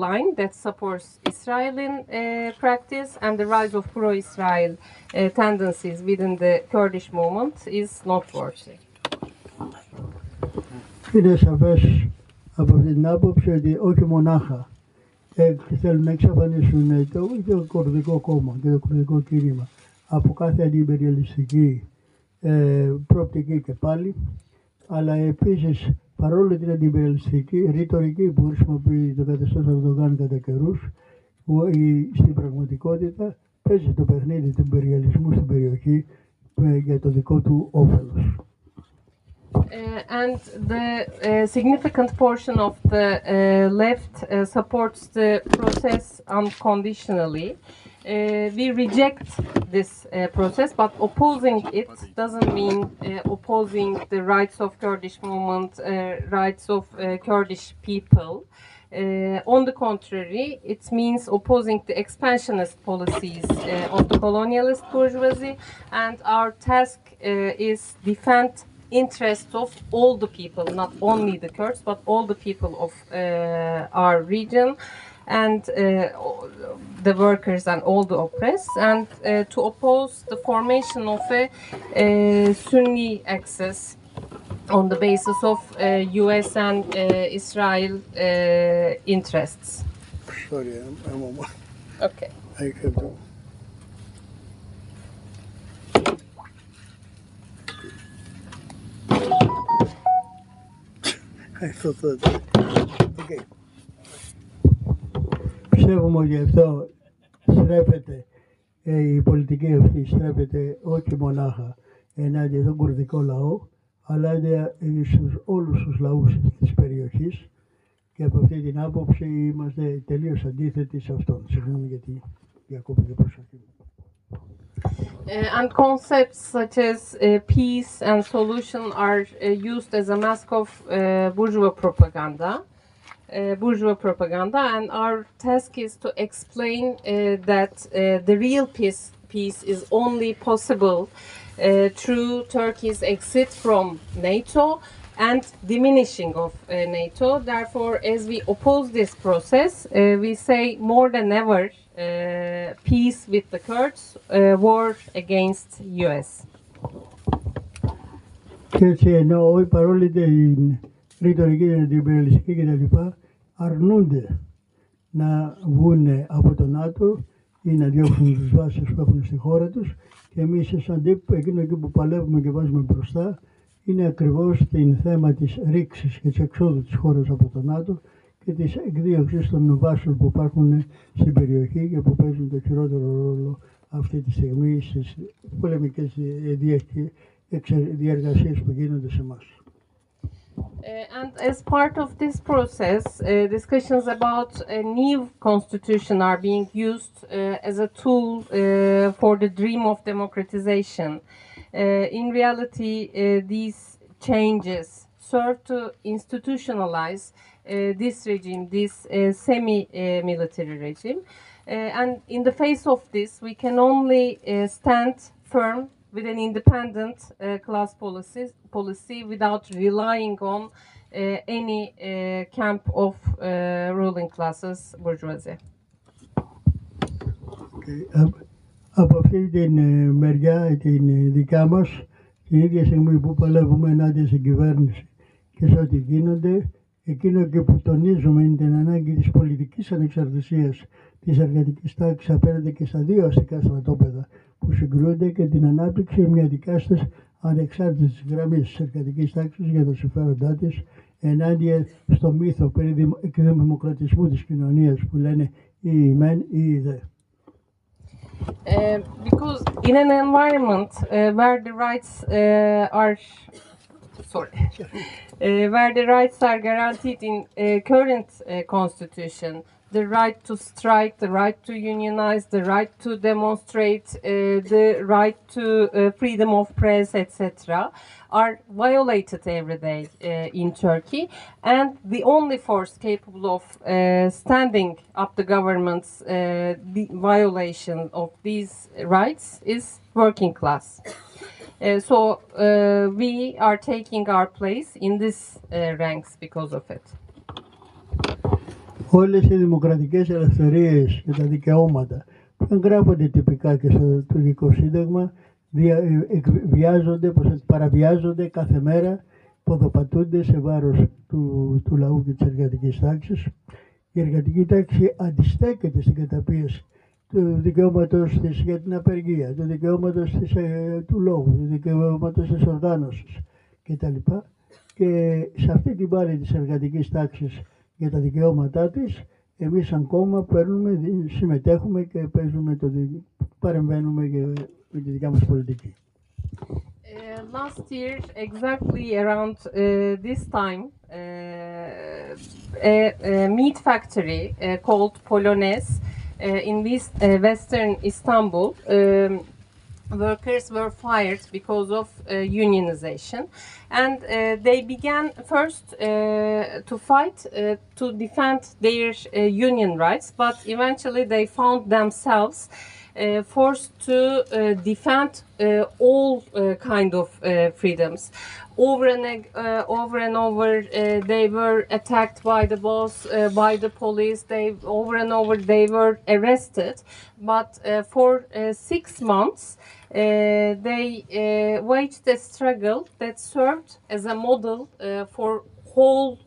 line that supports Israeli practice, and the rise of pro-Israel tendencies within the Kurdish movement is noteworthy. Είναι σαφές από την άποψη ότι όχι μονάχα θέλουν να εξαφανίσουν το κουρδικό κόμμα και το κουρδικό κίνημα από κάθε αντιπεριαλιστική προοπτική και πάλι, αλλά επίσης παρόλο την αντιπεριαλιστική ρητορική που χρησιμοποιεί το καθεστώς Ερντογάν κατά καιρούς, στην πραγματικότητα παίζει το παιχνίδι του υπεριαλισμού στην περιοχή για το δικό του όφελος. And the significant portion of the left supports the process unconditionally. We reject this process, but opposing it doesn't mean opposing the rights of Kurdish movement, rights of Kurdish people. On the contrary, it means opposing the expansionist policies of the colonialist bourgeoisie, and our task is defend interest of all the people, not only the Kurds, but all the people of our region, and the workers and all the oppressed, and to oppose the formation of a Sunni axis on the basis of US and Israel interests. Sorry, Okay. I have to. I thought that. Okay. Πιστεύουμε ότι αυτό στρέφεται, η πολιτική αυτή στρέφεται όχι μονάχα ενάντια στον κουρδικό λαό, αλλά στους όλους τους λαούς της περιοχής, και από αυτή την άποψη είμαστε τελείως αντίθετοι σε αυτόν. Συγγνώμη γιατί διακόπτω την προσοχή μου. And concepts such as peace and solution are used as a mask of bourgeois propaganda, and our task is to explain that the real peace is only possible through Turkey's exit from NATO and diminishing of NATO. Therefore, as we oppose this process, we say more than ever, peace with the Kurds, war against US. Και έτσι ενώ παρόλη την ρητορική, την υπερελιστική κτλ. Αρνούνται να βγουν από το ΝΑΤΟ ή να διώξουν τις βάσεις που έχουν στη χώρα τους, και εμείς εκείνο εκεί που παλεύουμε και βάζουμε μπροστά είναι ακριβώς την θέμα της ρήξης και της εξόδου της χώρας από το ΝΑΤΟ και της εκδίωξης των βάσεων που υπάρχουν στην περιοχή και που παίζουν το χειρότερο ρόλο αυτή τη στιγμή στις πολεμικές διεργασίες που γίνονται σε εμάς. And as part of this process, discussions about a new constitution are being used as a tool for the dream of democratization. In reality, these changes serve to institutionalize this regime, this semi-military regime. And in the face of this, we can only stand firm with an independent class policy without relying on any camp of ruling classes, bourgeoisie. Από αυτή την μεριά, την δικά μας, την ίδια στιγμή που παλεύουμε ενάντια στην κυβέρνηση και σε ό,τι γίνονται, εκείνο και που τονίζουμε είναι την ανάγκη της πολιτικής ανεξαρτησίας της εργατικής τάξης απέναντι και στα δύο αστικά στρατόπεδα που συγκρούονται, και την ανάπτυξη μια δικάστης ανεξάρτητης γραμμής της εργατικής τάξης για τα συμφέροντά της ενάντια στο μύθο περί εκδημοκρατισμού της κοινωνίας που λένε ή η μεν ή η δε. Because in an environment where the rights are guaranteed in current constitution, the right to strike, the right to unionize, the right to demonstrate, the right to freedom of press, etc., are violated every day in Turkey, and the only force capable of standing up the government's the violation of these rights is working class. So we are taking our place in these ranks because of it. Όλες οι δημοκρατικές ελευθερίες και τα δικαιώματα που εγγράφονται τυπικά και στο τουρκικό σύνταγμα παραβιάζονται κάθε μέρα, ποδοπατούνται σε βάρος του λαού και της εργατικής τάξης. Η εργατική τάξη αντιστέκεται στην καταπίεση του δικαιώματος της για την απεργία, του δικαιώματος του λόγου, του δικαιώματος της οργάνωσης κτλ. Και σε αυτή την πάλη της εργατικής τάξης για τα δικαιώματά της, εμείς σαν κόμμα συμμετέχουμε και παρεμβαίνουμε με τη δικιά μας πολιτική. Last year, exactly around this time, a meat factory called Polonez in Western Istanbul, workers were fired because of unionization, and they began first to fight to defend their union rights, but eventually they found themselves forced to defend all kind of freedoms. Over and over, they were attacked by the boss, by the police. Over and over, they were arrested. But for 6 months, they waged a struggle that served as a model for whole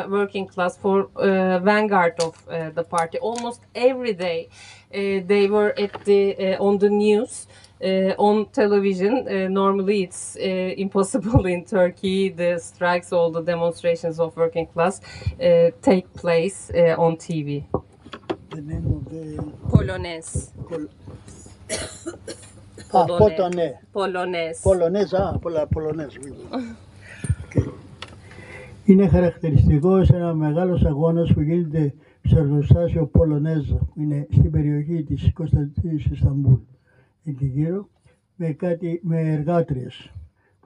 working class, for vanguard of the party. Almost every day, they were on the news. On television, normally it's impossible in Turkey. The strikes, all the demonstrations of working class take place on TV. The name of the Polonaise. Polonaise. Polonaise. Polonaise. Είναι χαρακτηριστικός ένα μεγάλος αγώνας που γίνεται στο εργοστάσιο Πολωνέζα. Είναι στην περιοχή της Κωνσταντίνης Ισταμπούλ. Εκεί γύρω, με εργάτριες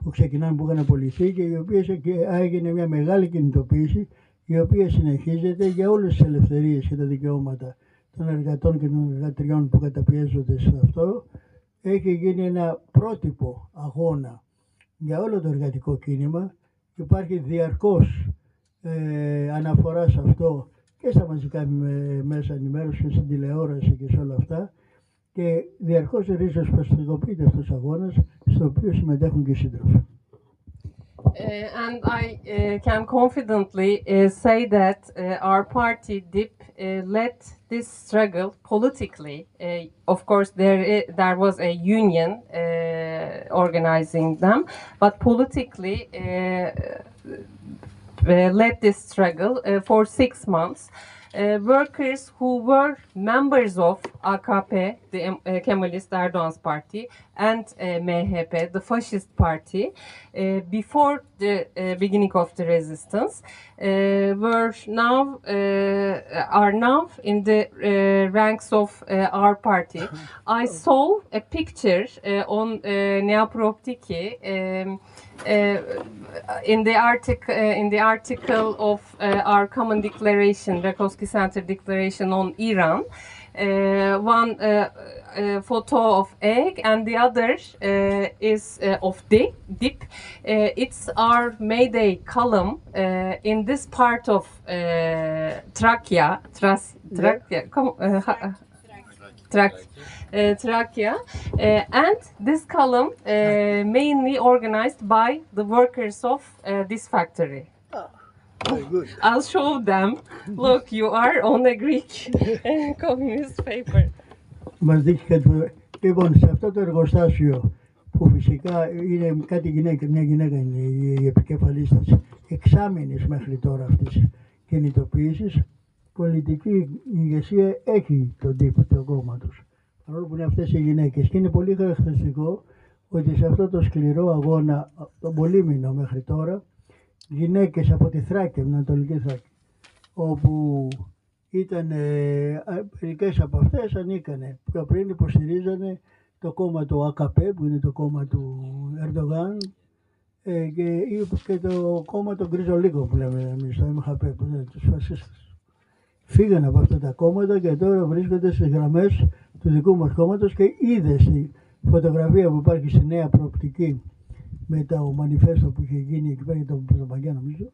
που ξεκινάνε, που είχαν απολυθεί και οι οποίες έγινε μια μεγάλη κινητοποίηση, η οποία συνεχίζεται για όλες τις ελευθερίες και τα δικαιώματα των εργατών και των εργατριών που καταπιέζονται σε αυτό. Έχει γίνει ένα πρότυπο αγώνα για όλο το εργατικό κίνημα. Υπάρχει διαρκώς αναφορά σε αυτό και στα μαζικά μέσα ενημέρωση και στην τηλεόραση και σε όλα αυτά. Και διαρκώς ριζοσπαστικοποιείται αυτός ο αγώνας, στο οποίο συμμετέχουν και οι σύντροφοι. And I can confidently say that our party, DIP, led this struggle politically. Of course, there was a union organizing them, but politically led this struggle for 6 months. Workers who were members of AKP, the Kemalist Erdoğan's party, and MHP, the fascist party, before the beginning of the resistance, are now in the ranks of our party. I saw a picture on Neaproptiki in the article of our common declaration, Rakowski Center Declaration on Iran. One photo of egg and the other is of dip. It's our Mayday column in this part of Trakya. Trakya, and this column mainly organized by the workers of this factory. Very good. I'll show them. Look, you are on a Greek communist paper. Μας δείχνει κάτι. Λοιπόν, σε αυτό το εργοστάσιο που φυσικά είναι κάτι γυναίκα, μια γυναίκα είναι η επικεφαλής της εξάμηνης μέχρι τώρα αυτής της κινητοποίησης, πολιτική ηγεσία έχει τον τύπο του κόμματος. Παρόλο που είναι αυτές οι γυναίκες. Και είναι πολύ χαρακτηριστικό ότι σε αυτό το σκληρό αγώνα, τον πολύμηνο μέχρι τώρα, γυναίκες από τη Θράκη, την Ανατολική Θράκη, όπου ήταν μερικές από αυτές ανήκανε. Πιο πριν υποστηρίζανε το κόμμα του ΑΚΠ, που είναι το κόμμα του Ερντογάν, και το κόμμα των Γκριζολίκων που λέμε εμείς, το ΜΧΠ, που είναι τους φασίστες. Φύγανε από αυτά τα κόμματα και τώρα βρίσκονται στις γραμμές του δικού μας κόμματος και είδε στη φωτογραφία που υπάρχει στη νέα προοπτική με το μανιφέστο που είχε γίνει εκεί πέρα για τον Πρωτοπαγιά νομίζω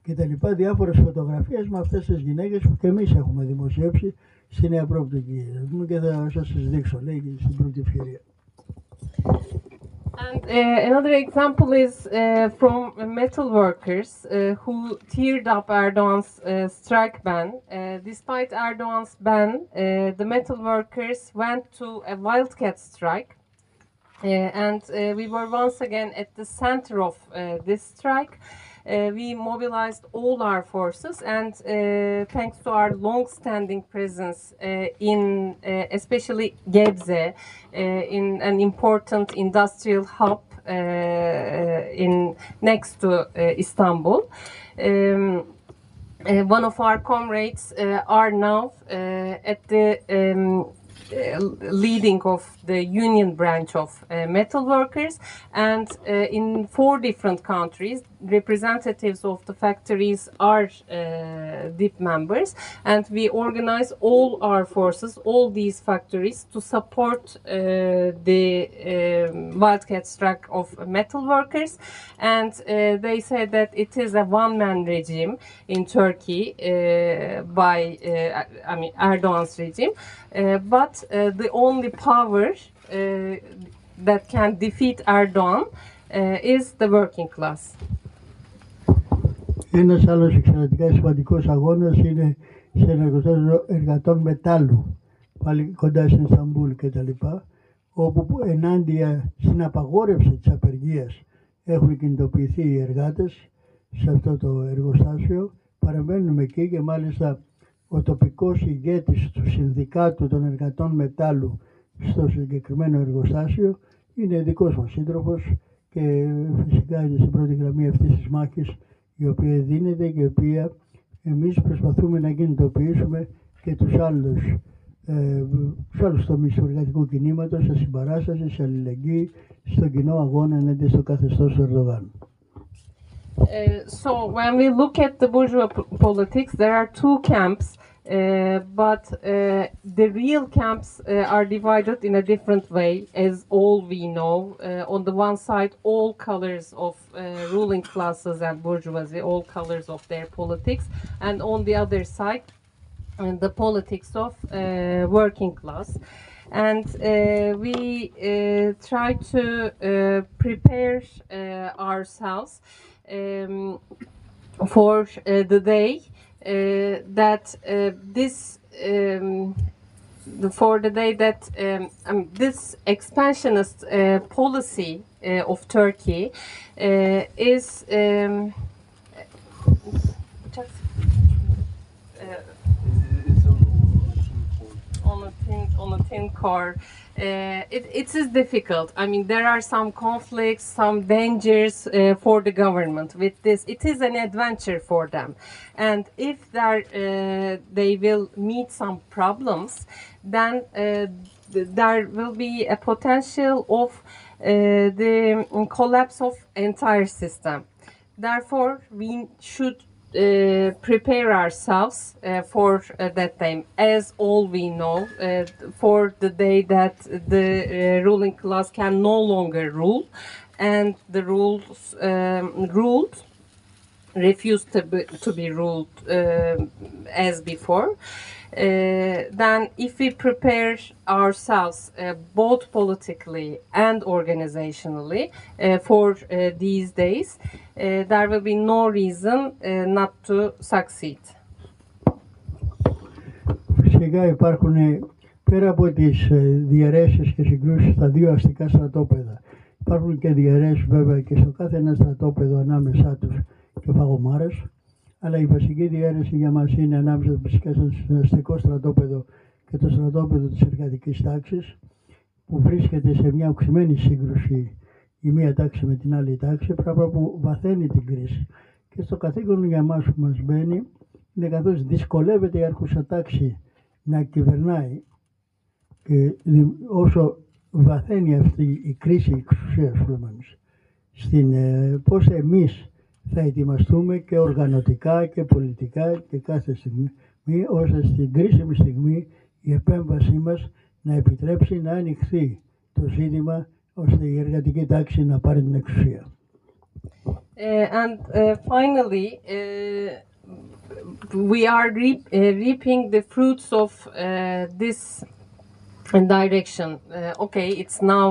και τα λοιπά, διάφορες φωτογραφίες με αυτές τις γυναίκες που και εμείς έχουμε δημοσιεύσει στη νέα προοπτική και θα σας τις δείξω, λέει, στην πρώτη ευκαιρία. And another example is from metal workers who teared up Erdogan's strike ban. Despite Erdogan's ban, the metal workers went to a wildcat strike. And we were once again at the center of this strike. We mobilized all our forces, and thanks to our long-standing presence in especially Gebze, in an important industrial hub next to Istanbul, one of our comrades are now at the leading of the union branch of metal workers, and in 4 different countries representatives of the factories are DIP members, and we organize all our forces, all these factories, to support the wildcat strike of metal workers. And they said that it is a one-man regime in Turkey by Erdogan's regime, but the only power that can defeat Erdogan is the working class. Ένας άλλος εξαιρετικά σημαντικός αγώνας είναι σε ένα εργοστάσιο εργατών μετάλλου, πάλι κοντά στην Ισταμπούλ κτλ., όπου ενάντια στην απαγόρευση της απεργίας έχουν κινητοποιηθεί οι εργάτες σε αυτό το εργοστάσιο. Παραμένουμε εκεί και μάλιστα ο τοπικός ηγέτης του Συνδικάτου των Εργατών Μετάλλου στο συγκεκριμένο εργοστάσιο είναι δικός μας σύντροφος και φυσικά είναι στην πρώτη γραμμή αυτής της μάχης, η οποία δίνεται και η οποία εμείς προσπαθούμε να κινητοποιήσουμε και τους άλλους τομείς του εργατικού κινήματος σε συμπαράσταση, σε αλληλεγγύη, στον κοινό αγώνα ενάντια στο καθεστώς του Ερντογάν. So when we look at the bourgeois politics, there are 2 camps, but the real camps are divided in a different way, as all we know. On the one side, all colors of ruling classes and bourgeoisie, all colors of their politics, and on the other side, the politics of working class. And we try to prepare ourselves for the day that this expansionist policy of Turkey is on a thin core. It is difficult. I mean, there are some conflicts, some dangers for the government with this. It is an adventure for them, and if they will meet some problems, then there will be a potential of the collapse of entire system. Therefore, we should prepare ourselves for that time, as all we know, for the day that the ruling class can no longer rule, and the ruled refuse to be ruled as before. Then if we prepare ourselves both politically and organizationally for these days, there will be no reason not to succeed. Φυσικά υπάρχουν, πέρα από τις διαιρέσεις και συγκρούσεις στα 2 αστικά στρατόπεδα, υπάρχουν και διαιρέσεις βέβαια και στο κάθε ένα στρατόπεδο ανάμεσά τους και φαγωμάρες, αλλά η βασική διαίρεση για μας είναι ανάμεσα φυσικά στο αστικό στρατόπεδο και το στρατόπεδο της εργατικής τάξης, που βρίσκεται σε μια οξυμένη σύγκρουση η μία τάξη με την άλλη τάξη, πράγμα που βαθαίνει την κρίση. Και στο καθήκον για μας που μας μπαίνει είναι καθώς δυσκολεύεται η αρχούσα τάξη να κυβερνάει, και όσο βαθαίνει αυτή η κρίση εξουσίας στην πώς εμείς θα ετοιμαστούμε και οργανωτικά και πολιτικά και κάθε στιγμή, ώστε στην κρίσιμη στιγμή η επέμβασή μας να επιτρέψει να ανοιχθεί το ζήτημα, ώστε η εργατική τάξη να πάρει την εξουσία. And finally, we are reaping the fruits of this direction. Okay, it's now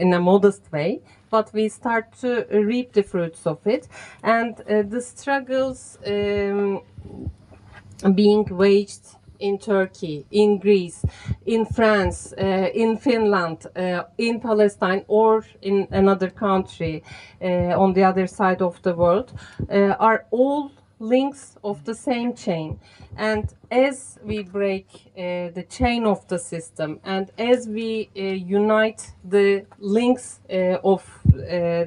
in a modest way, but we start to reap the fruits of it, and the struggles being waged in Turkey, in Greece, in France, in Finland, in Palestine, or in another country on the other side of the world are all links of the same chain. And as we break the chain of the system, and as we unite the links of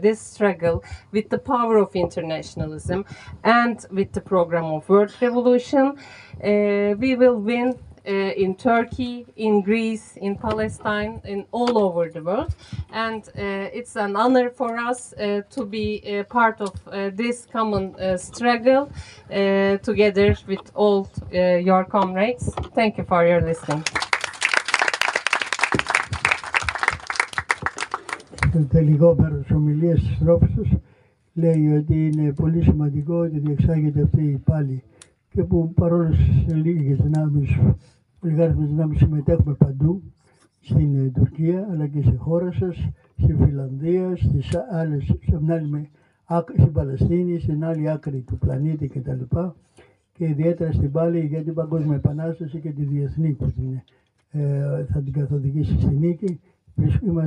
this struggle with the power of internationalism and with the program of World Revolution, we will win in Turkey, in Greece, in Palestine, in all over the world. And it's an honor for us to be part of this common struggle together with all your comrades. Thank you for your listening. Στο τελικό μέρος της ομιλίας της τρόφισσος λέει ότι είναι πολύ σημαντικό ότι διεξάγεται αυτή η πάλη και που παρόλο σε λίγες δυνάμεις, λιγάριθμες δυνάμεις συμμετέχουμε παντού στην Τουρκία αλλά και στη χώρα σας, στη Φιλανδία, στις άλλες, στην Παλαιστίνη, στην άλλη άκρη του πλανήτη κτλ. Και ιδιαίτερα στην πάλη για την Παγκόσμια Επανάσταση και τη διεθνή που θα την καθοδηγήσει στη νίκη.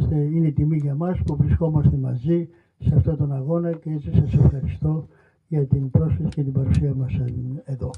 Είναι τιμή για μας που βρισκόμαστε μαζί σε αυτόν τον αγώνα και έτσι σας ευχαριστώ για την πρόσκληση και την παρουσία μας εδώ.